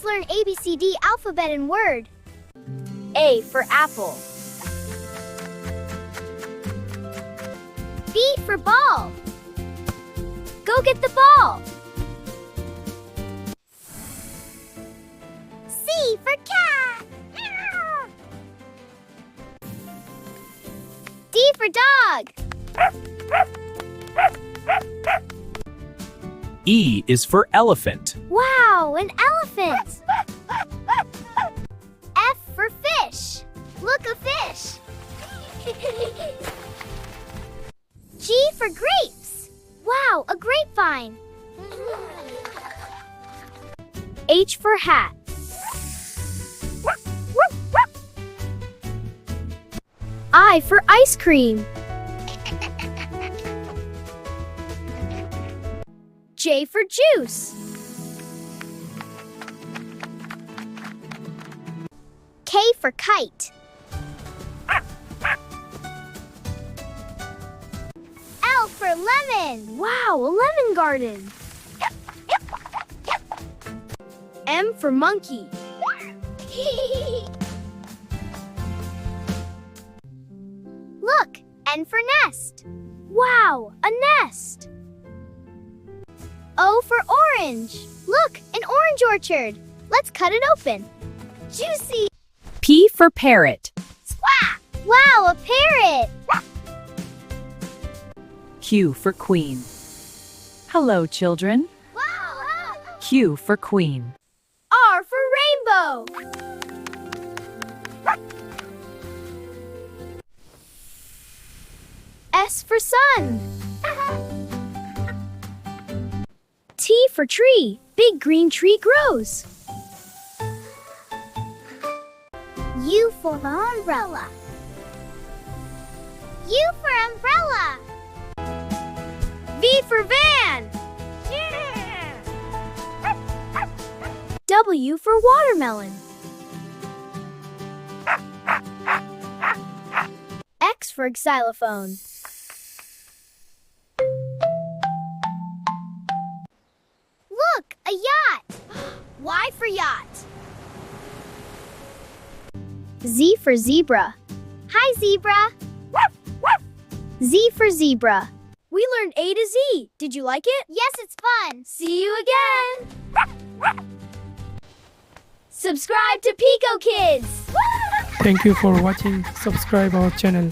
learn ABCD alphabet and word. A for apple. B for ball. Go get the ball. C for cat. D for dog. E is for elephant. Wow, an elephant. F for fish. Look, a fish. G for grapes. Wow, a grapevine. H for hat. I for ice cream. J for juice. K for kite. L for lemon. Wow, a lemon garden. M for monkey. Look, N for nest. Wow, a nest. O for orange. Look, an orange orchard. Let's cut it open. Juicy. P for parrot. Squawk. Wow, a parrot. Q for queen. Hello, children. Wow. Q for queen. R for rainbow. S for sun. T for tree. Big green tree grows. U for umbrella. U for umbrella. V for van. W for watermelon. X for xylophone. Look, a yacht. Y for yacht. Z for zebra. Hi, zebra. Z for zebra. We learned A to Z. Did you like it? Yes, it's fun. See you again. Subscribe to Piko Kids. Thank you for watching. Subscribe our channel.